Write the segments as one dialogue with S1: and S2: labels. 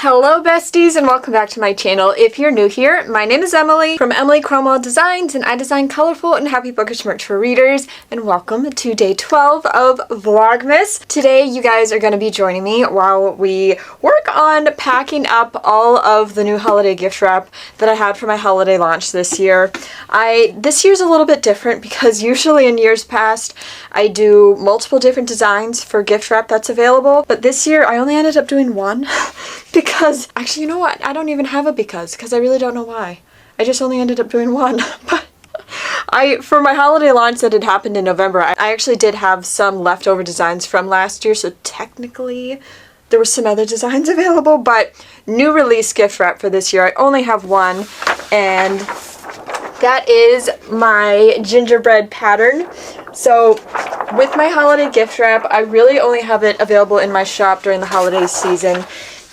S1: Hello besties and welcome back to my channel. If you're new here, my name is Emily from Emily Cromwell Designs and I design colorful and happy bookish merch for readers, and welcome to day 12 of Vlogmas. Today you guys are going to be joining me while we work on packing up all of the new holiday gift wrap that I had for my holiday launch this year. This year's a little bit different because usually in years past I do multiple different designs for gift wrap that's available, but this year I only ended up doing one. Because, actually, you know what? I don't even have a because I really don't know why. I just only ended up doing one. But for my holiday launch that had happened in November, I actually did have some leftover designs from last year, so technically there were some other designs available, but new release gift wrap for this year, I only have one, and that is my gingerbread pattern. So with my holiday gift wrap, I really only have it available in my shop during the holiday season.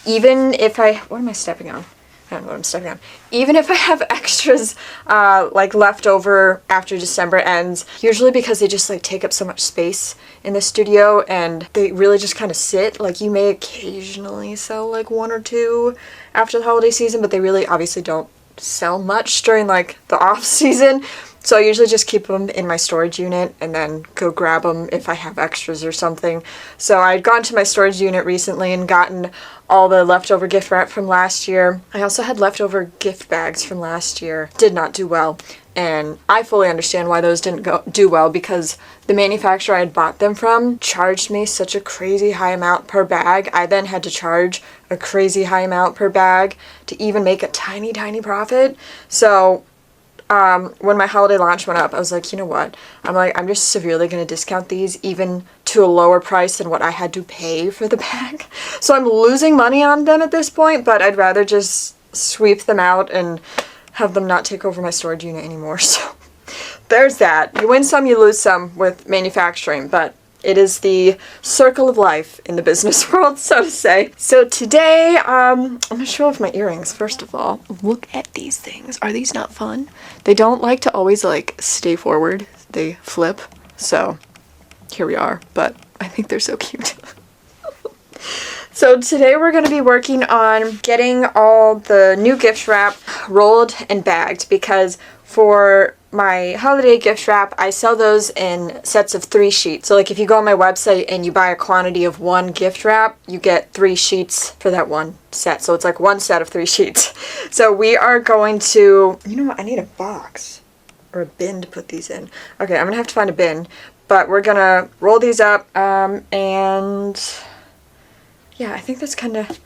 S1: Even if what am I stepping on? I don't know what I'm stepping on. Even if I have extras like left over after December ends, usually because they just like take up so much space in the studio and they really just kind of sit. Like you may occasionally sell like one or two after the holiday season, but they really obviously don't sell much during like the off season. So I usually just keep them in my storage unit and then go grab them if I have extras or something. So I'd gone to my storage unit recently and gotten all the leftover gift wrap from last year. I also had leftover gift bags from last year. Did not do well. And I fully understand why those didn't do well because the manufacturer I had bought them from charged me such a crazy high amount per bag. I then had to charge a crazy high amount per bag to even make a tiny, tiny profit. So when my holiday launch went up, I was like, you know what? I'm just severely going to discount these even to a lower price than what I had to pay for the bag. So I'm losing money on them at this point, but I'd rather just sweep them out and have them not take over my storage unit anymore. So there's that. You win some, you lose some with manufacturing, but it is the circle of life in the business world, so to say. So today, I'm going to show off my earrings, first of all. Look at these things. Are these not fun? They don't like to always, like, stay forward. They flip. So, here we are. But I think they're so cute. So today we're going to be working on getting all the new gift wrap rolled and bagged because for my holiday gift wrap, I sell those in sets of 3 sheets. So like if you go on my website and you buy a quantity of 1 gift wrap, you get 3 sheets for that one set. So it's like 1 set of 3 sheets. So we are going to, you know what, I need a box or a bin to put these in. Okay, I'm going to have to find a bin, but we're going to roll these up and yeah, I think that's kind of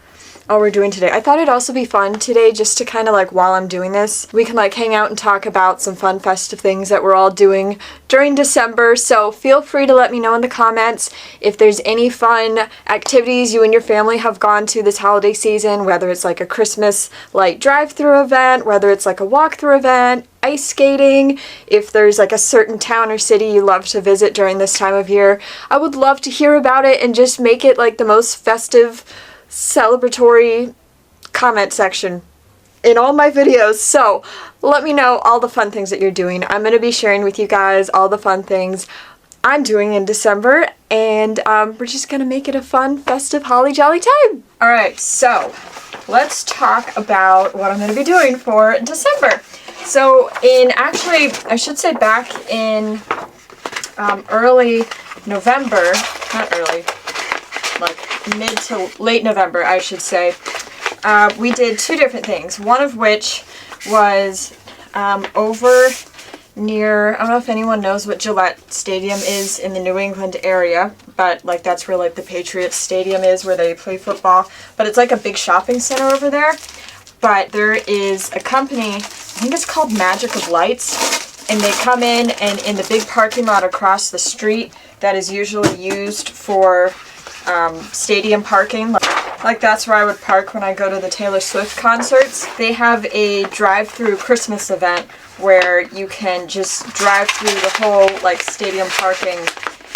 S1: all we're doing today. I thought it'd also be fun today just to kind of like while I'm doing this, we can like hang out and talk about some fun festive things that we're all doing during December. So feel free to let me know in the comments if there's any fun activities you and your family have gone to this holiday season, whether it's like a Christmas light drive-through event, whether it's like a walk-through event, ice skating, if there's like a certain town or city you love to visit during this time of year. I would love to hear about it and just make it like the most festive, celebratory comment section in all my videos. So let me know all the fun things that you're doing. I'm going to be sharing with you guys all the fun things I'm doing in December, and we're just going to make it a fun, festive, holly jolly time. Alright, so let's talk about what I'm going to be doing for December. So I should say back in early November, not early, like mid to late November, I should say, we did 2 different things. One of which was over near, I don't know if anyone knows what Gillette Stadium is in the New England area, but like that's where like the Patriots Stadium is where they play football, but it's like a big shopping center over there. But there is a company, I think it's called Magic of Lights, and they come in and in the big parking lot across the street that is usually used for stadium parking, like that's where I would park when I go to the Taylor Swift concerts. They have a drive-through Christmas event where you can just drive through the whole like stadium parking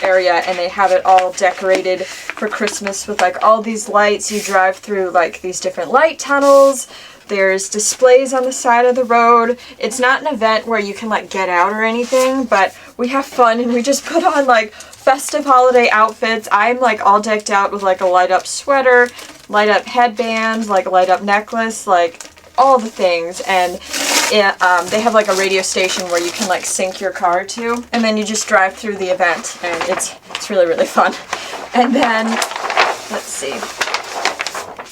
S1: area, and they have it all decorated for Christmas with like all these lights. You drive through like these different light tunnels. There's displays on the side of the road. It's not an event where you can like get out or anything, but we have fun and we just put on like festive holiday outfits. I'm like all decked out with like a light up sweater light up headbands, like light up necklace, like all the things. And they have like a radio station where you can like sync your car to, and then you just drive through the event, and it's really, really fun. And then, let's see.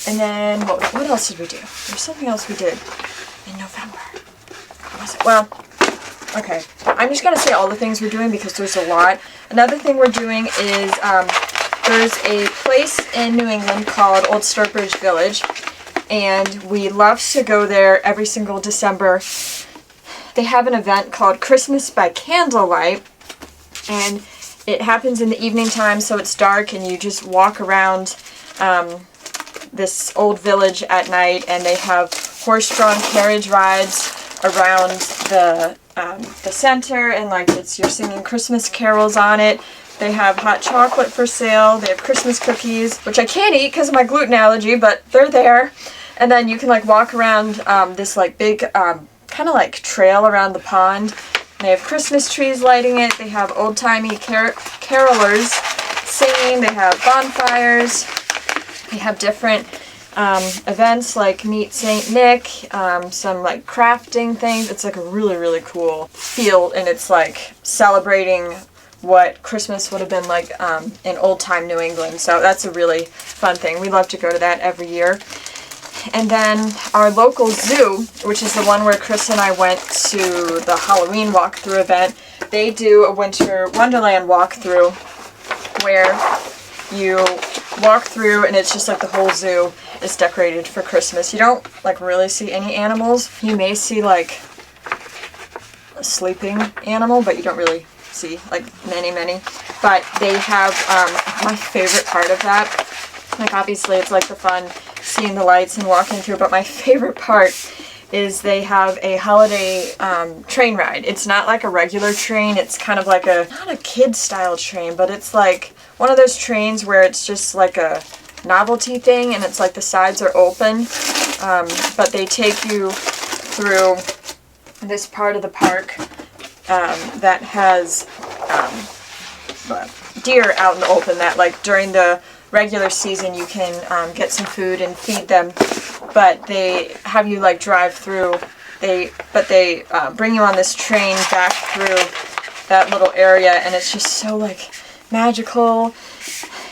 S1: And then, what else did we do? There's something else we did in November. What was it? Well, okay. I'm just going to say all the things we're doing because there's a lot. Another thing we're doing is there's a place in New England called Old Sturbridge Village, and we love to go there every single December. They have an event called Christmas by Candlelight, and it happens in the evening time, so it's dark, and you just walk around this old village at night, and they have horse-drawn carriage rides around the center, and like you're singing Christmas carols on it. They have hot chocolate for sale. They have Christmas cookies, which I can't eat because of my gluten allergy, but they're there. And then you can like walk around this like big kind of like trail around the pond. They have Christmas trees lighting it. They have old-timey carolers singing. They have bonfires. They have different events like Meet St. Nick, some like crafting things. It's like a really, really cool feel, and it's like celebrating what Christmas would have been like in old-time New England. So that's a really fun thing. We love to go to that every year. And then our local zoo, which is the one where Chris and I went to the Halloween walkthrough event, they do a Winter Wonderland walkthrough where you walk through and it's just like the whole zoo is decorated for Christmas. You don't like really see any animals. You may see like a sleeping animal, but you don't really see like many. But they have my favorite part of that. Like obviously it's like the fun seeing the lights and walking through, but my favorite part is they have a holiday train ride. It's not like a regular train. It's kind of like not a kid style train, but it's like one of those trains where it's just like a novelty thing and it's like the sides are open, but they take you through this part of the park that has deer out in the open that like during the regular season you can get some food and feed them, but they have you like drive through. They bring you on this train back through that little area, and it's just so like magical.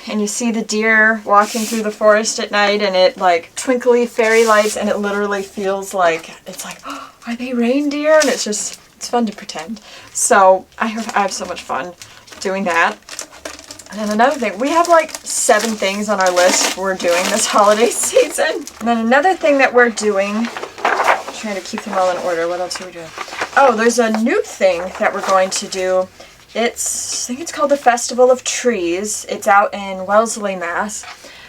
S1: And you see the deer walking through the forest at night, and it like twinkly fairy lights, and it literally feels like it's like, oh, are they reindeer? And it's fun to pretend. So I have so much fun doing that. And then another thing, we have like 7 things on our list we're doing this holiday season. And then another thing that we're doing, I'm trying to keep them all in order. What else are we doing? Oh, there's a new thing that we're going to do. I think it's called the Festival of Trees. It's out in Wellesley, Mass.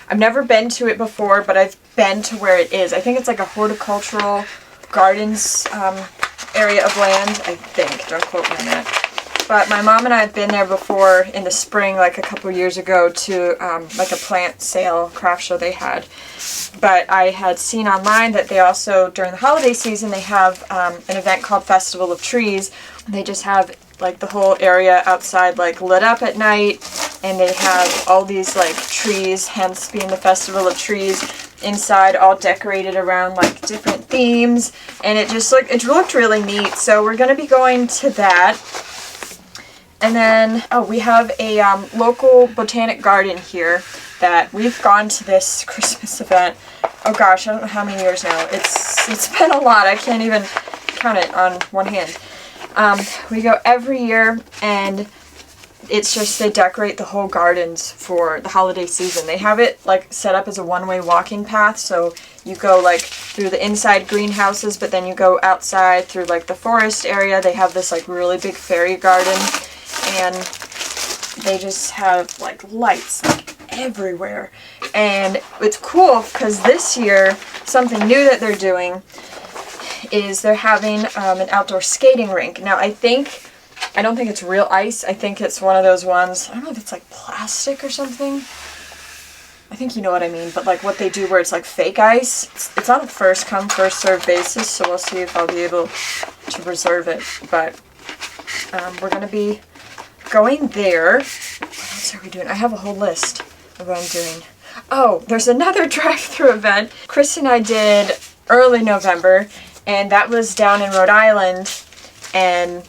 S1: I've never been to it before, but I've been to where it is. I think it's like a horticultural gardens area of land, I think. Don't quote me on that. But my mom and I have been there before in the spring, like a couple years ago, to like a plant sale craft show they had. But I had seen online that they also, during the holiday season, they have an event called Festival of Trees. They just have like the whole area outside like lit up at night, and they have all these like trees, hence being the Festival of Trees, inside all decorated around like different themes, and it looked really neat. So we're going to be going to that. And then, we have a local botanic garden here that we've gone to this Christmas event. Oh gosh, I don't know how many years now. It's been a lot. I can't even count it on one hand. We go every year, and it's just they decorate the whole gardens for the holiday season. They have it like set up as a one-way walking path, so you go like through the inside greenhouses, but then you go outside through like the forest area. They have this like really big fairy garden. And they just have like lights like everywhere, and it's cool because this year something new that they're doing is they're having an outdoor skating rink. Now I don't think it's real ice. I think it's one of those ones, I don't know if it's like plastic or something. I think you know what I mean, but like what they do where it's like fake ice. It's on a first come first served basis, so we'll see if I'll be able to reserve it. But we're gonna be going there. What else are we doing? I have a whole list of what I'm doing. Oh, there's another drive-through event Chris and I did early November, and that was down in Rhode Island, and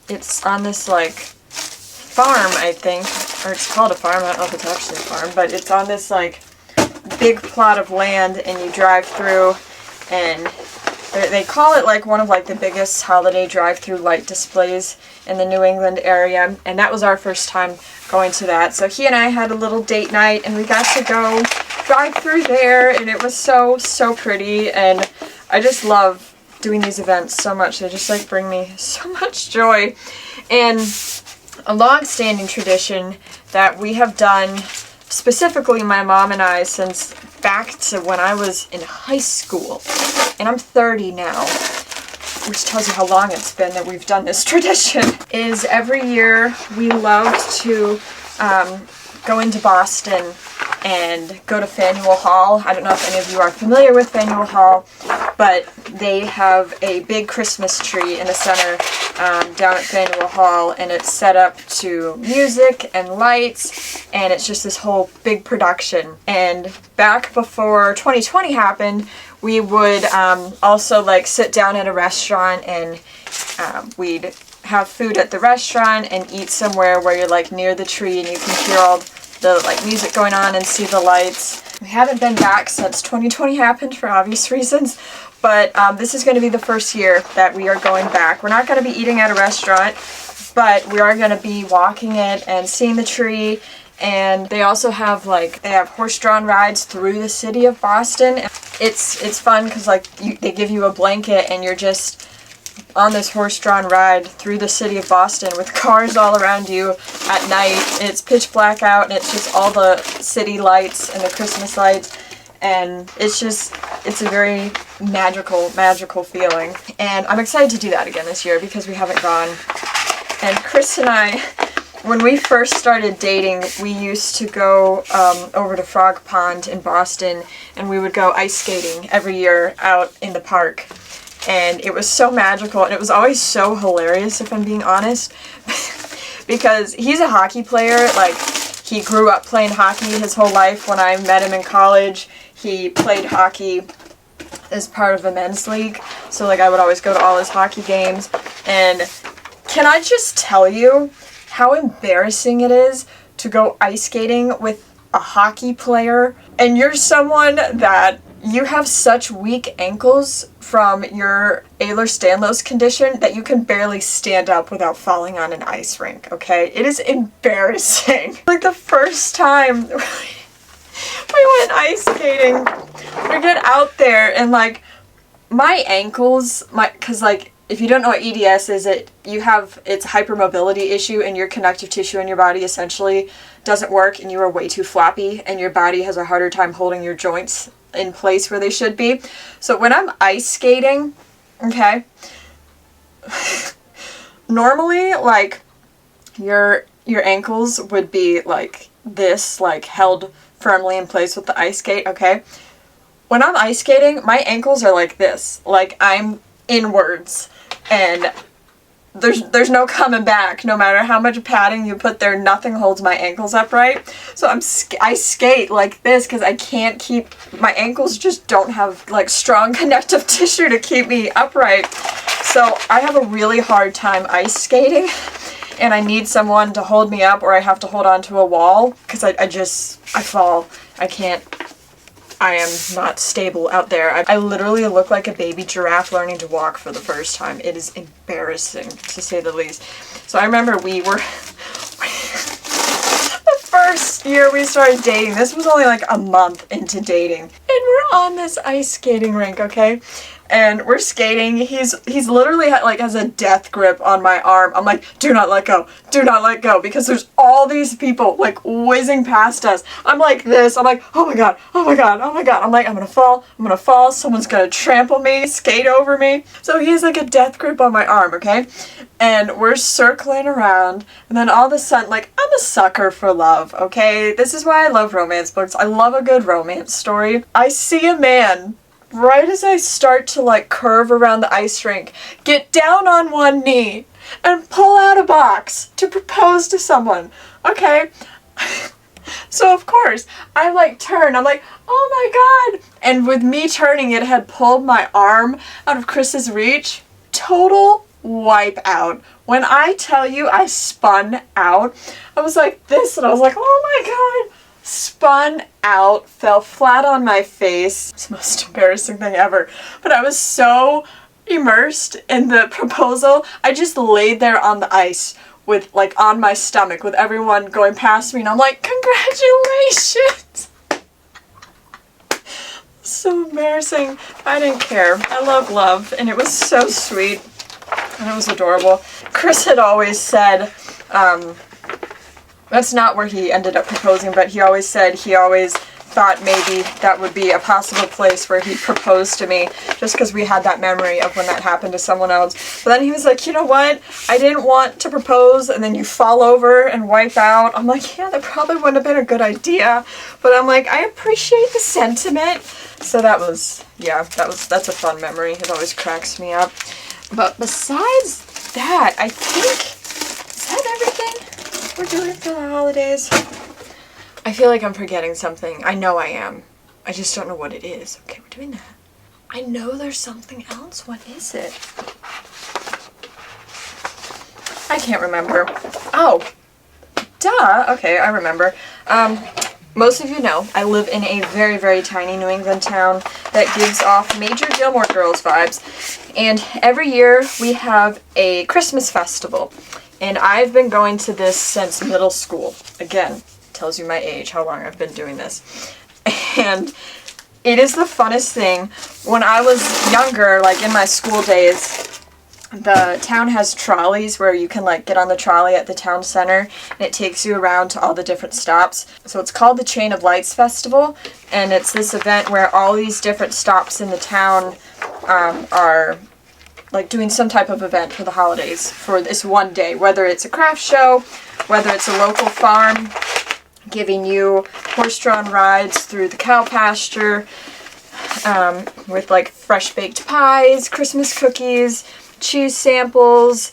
S1: it's on this like farm, I think, or it's called a farm. I don't know if it's actually a farm, but it's on this like big plot of land, and you drive through, and they call it like one of like the biggest holiday drive-through light displays in the New England area, and that was our first time going to that. So he and I had a little date night, and we got to go drive through there, and it was so pretty, and I just love doing these events so much. They just like bring me so much joy. And a long-standing tradition that we have done, specifically my mom and I, since back to when I was in high school, and I'm 30 now, which tells you how long it's been that we've done this tradition, is every year we love to go into Boston and go to Faneuil Hall. I don't know if any of you are familiar with Faneuil Hall, but they have a big Christmas tree in the center down at Faneuil Hall, and it's set up to music and lights, and it's just this whole big production. And back before 2020 happened, we would also like sit down at a restaurant, and we'd have food at the restaurant and eat somewhere where you're like near the tree and you can hear all the like music going on and see the lights. We haven't been back since 2020 happened for obvious reasons, but this is going to be the first year that we are going back. We're not going to be eating at a restaurant, but we are going to be walking it and seeing the tree. And they also have they have horse-drawn rides through the city of Boston. It's fun because like they give you a blanket and you're just on this horse-drawn ride through the city of Boston with cars all around you at night. It's pitch black out, and it's just all the city lights and the Christmas lights, and it's a very magical feeling. And I'm excited to do that again this year because we haven't gone. And Chris and I, when we first started dating, we used to go over to Frog Pond in Boston, and we would go ice skating every year out in the park. And it was so magical, and it was always so hilarious, if I'm being honest, because he's a hockey player. Like, he grew up playing hockey his whole life. When I met him in college, he played hockey as part of a men's league, so like I would always go to all his hockey games. And can I just tell you how embarrassing it is to go ice skating with a hockey player, and you're someone that you have such weak ankles from your Ehlers-Danlos condition that you can barely stand up without falling on an ice rink, okay? It is embarrassing. Like the first time we went ice skating, we get out there and like my ankles, cause like if you don't know what EDS is, it's a hypermobility issue, and your connective tissue in your body essentially doesn't work, and you are way too floppy, and your body has a harder time holding your joints in place where they should be. So when I'm ice skating, okay, normally like your ankles would be like this, like held firmly in place with the ice skate, okay? When I'm ice skating, my ankles are like this, like I'm inwards, and there's no coming back. No matter how much padding you put there, nothing holds my ankles upright. So I skate like this because I can't keep, my ankles just don't have like strong connective tissue to keep me upright. So I have a really hard time ice skating, and I need someone to hold me up, or I have to hold on to a wall because I fall. I am not stable out there. I literally look like a baby giraffe learning to walk for the first time. It is embarrassing, to say the least. So I remember we were... the first year we started dating, this was only like a month into dating, and we're on this ice skating rink, okay? And we're skating. He's literally has a death grip on my arm. I'm like, do not let go, because there's all these people like whizzing past us. I'm like this. I'm like, oh my god. I'm like, I'm gonna fall. Someone's gonna trample me, skate over me. So he has like a death grip on my arm, okay? And we're circling around, and then all of a sudden, like, I'm a sucker for love, okay? This is why I love romance books. I love a good romance story. I see a man right as I start to like curve around the ice rink, get down on one knee and pull out a box to propose to someone. Okay, So of course, I like turn. I'm like, oh my god. And with me turning, it had pulled my arm out of Chris's reach. Total wipe out. When I tell you I spun out, I was like this and I was like, oh my god. Spun out, fell flat on my face. It's the most embarrassing thing ever. But I was so immersed in the proposal, I just laid there on the ice with, like, on my stomach with everyone going past me, and I'm like, congratulations! So embarrassing. I didn't care. I love, and it was so sweet, and it was adorable. Chris had always said, that's not where he ended up proposing, but he always said he always thought maybe that would be a possible place where he proposed to me, just because we had that memory of when that happened to someone else. But then he was like, you know what? I didn't want to propose and then you fall over and wipe out. I'm like, yeah, that probably wouldn't have been a good idea. But I'm like, I appreciate the sentiment. So that was, yeah, that's a fun memory. It always cracks me up. But besides that, I think, is that everything we're doing for the holidays? I feel like I'm forgetting something. I know I am. I just don't know what it is. Okay, we're doing that. I know there's something else. What is it? I can't remember. Oh, duh. Okay, I remember. Most of you know I live in a very, very tiny New England town that gives off major Gilmore Girls vibes. And every year we have a Christmas festival. And I've been going to this since middle school. Again, tells you my age, how long I've been doing this. And it is the funnest thing. When I was younger, like in my school days, the town has trolleys where you can like get on the trolley at the town center and it takes you around to all the different stops. So it's called the Chain of Lights Festival, and it's this event where all these different stops in the town are like doing some type of event for the holidays for this one day, whether it's a craft show, whether it's a local farm giving you horse-drawn rides through the cow pasture with like fresh baked pies, Christmas cookies, cheese samples.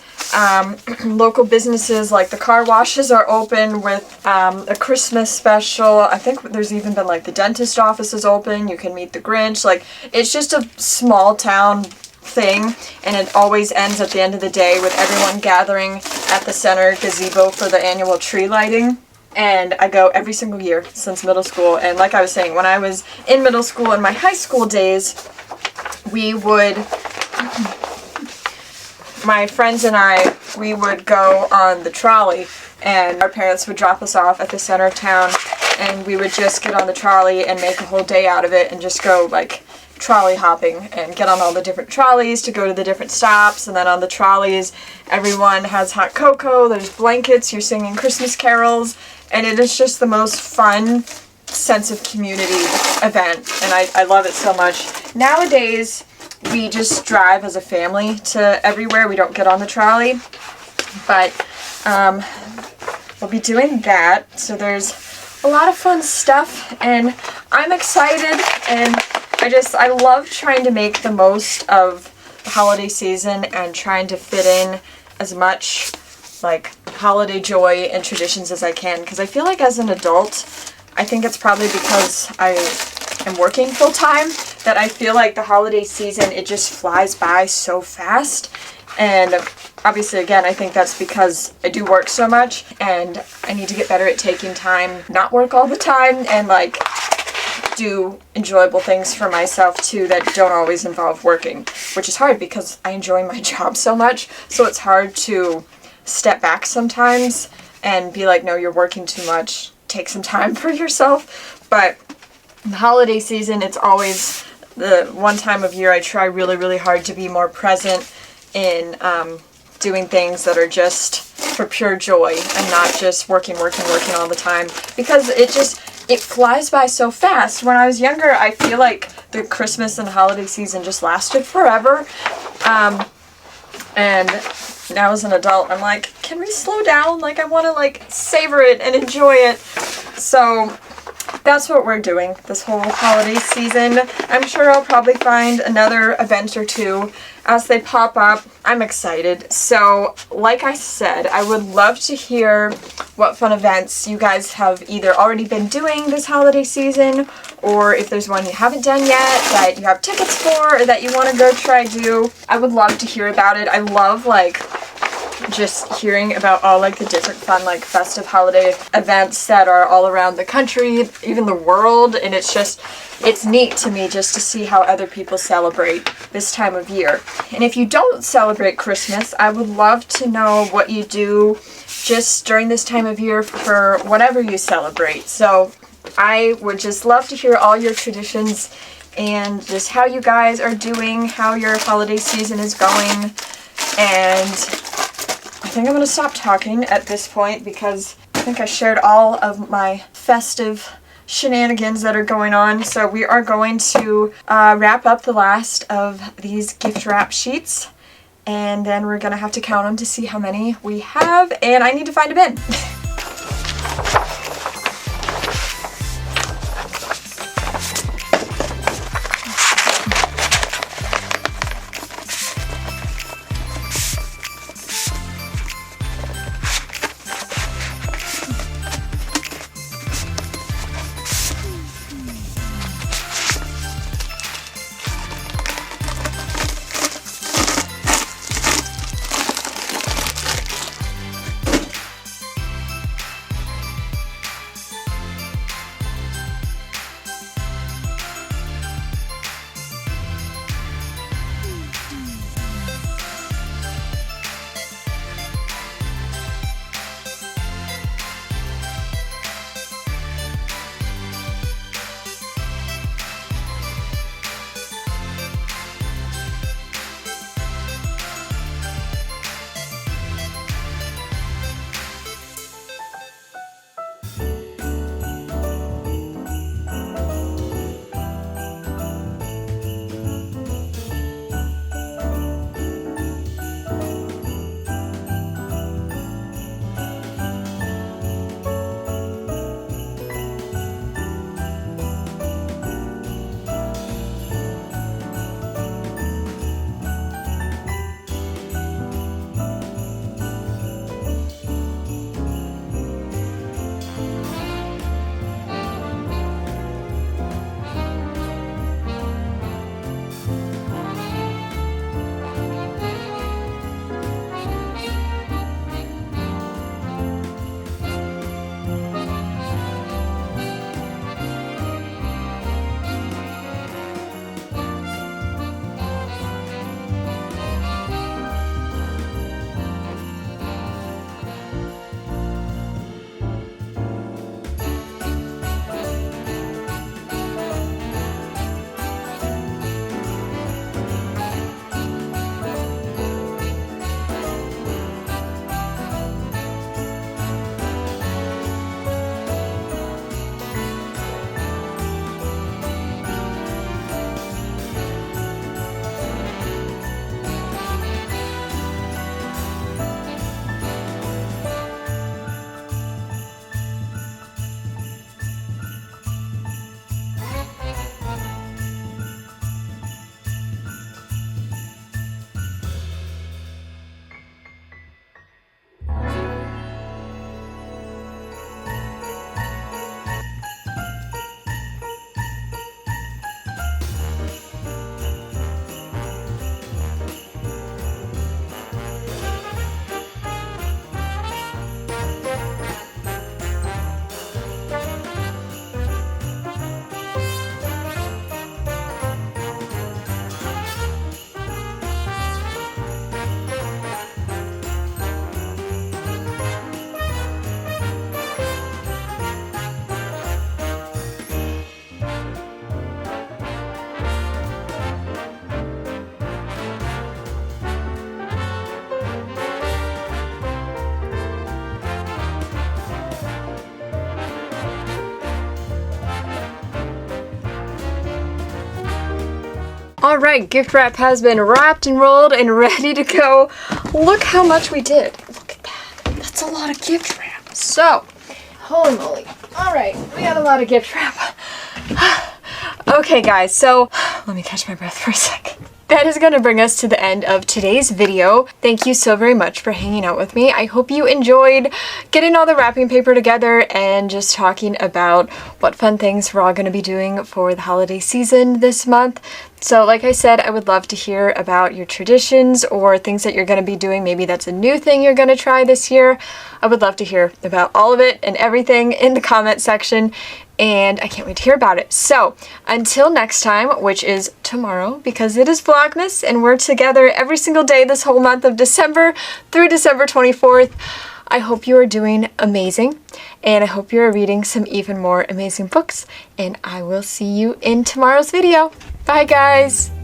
S1: Local businesses like the car washes are open with a Christmas special. I think there's even been like the dentist office is open. You can meet the Grinch. Like, it's just a small town thing, and it always ends at the end of the day with everyone gathering at the center gazebo for the annual tree lighting. And I go every single year since middle school. And like I was saying, when I was in middle school in my high school days, we would, my friends and I, we would go on the trolley, and our parents would drop us off at the center of town, and we would just get on the trolley and make a whole day out of it and just go like trolley hopping and get on all the different trolleys to go to the different stops. And then on the trolleys, everyone has hot cocoa, there's blankets, you're singing Christmas carols, and it is just the most fun sense of community event, and I love it so much. Nowadays, we just drive as a family to everywhere. We don't get on the trolley, but we'll be doing that. So there's a lot of fun stuff, and I'm excited, and I love trying to make the most of the holiday season and trying to fit in as much like holiday joy and traditions as I can, because I feel like as an adult, I think it's probably because I am working full time that I feel like the holiday season, it just flies by so fast. And obviously, again, I think that's because I do work so much, and I need to get better at taking time, not work all the time, and like do enjoyable things for myself too that don't always involve working, which is hard because I enjoy my job so much. So it's hard to step back sometimes and be like, no, you're working too much, take some time for yourself. But the holiday season, it's always the one time of year I try really, really hard to be more present in doing things that are just for pure joy and not just working all the time, because it flies by so fast. When I was younger, I feel like the Christmas and holiday season just lasted forever. And now as an adult, I'm like, can we slow down? Like, I want to like savor it and enjoy it. So that's what we're doing this whole holiday season. I'm sure I'll probably find another event or two as they pop up. I'm excited. So, like I said, I would love to hear what fun events you guys have either already been doing this holiday season, or if there's one you haven't done yet that you have tickets for or that you want to go try do. I would love to hear about it. I love just hearing about all the different fun festive holiday events that are all around the country, even the world, and it's neat to me just to see how other people celebrate this time of year. And if you don't celebrate Christmas, I would love to know what you do just during this time of year for whatever you celebrate. So I would just love to hear all your traditions and just how you guys are doing, how your holiday season is going. And I think I'm going to stop talking at this point because I think I shared all of my festive shenanigans that are going on. So we are going to wrap up the last of these gift wrap sheets, and then we're going to have to count them to see how many we have, and I need to find a bin. Alright, gift wrap has been wrapped and rolled and ready to go. Look how much we did. Look at that. That's a lot of gift wrap. So, holy moly. All right, we got a lot of gift wrap. Okay guys, so let me catch my breath for a sec. That is going to bring us to the end of today's video. Thank you so very much for hanging out with me. I hope you enjoyed getting all the wrapping paper together and just talking about what fun things we're all going to be doing for the holiday season this month. So like I said, I would love to hear about your traditions or things that you're going to be doing. Maybe that's a new thing you're going to try this year. I would love to hear about all of it and everything in the comment section, and I can't wait to hear about it. So until next time, which is tomorrow because it is Vlogmas and we're together every single day this whole month of December through December 24th. I hope you are doing amazing, and I hope you are reading some even more amazing books, and I will see you in tomorrow's video. Bye guys!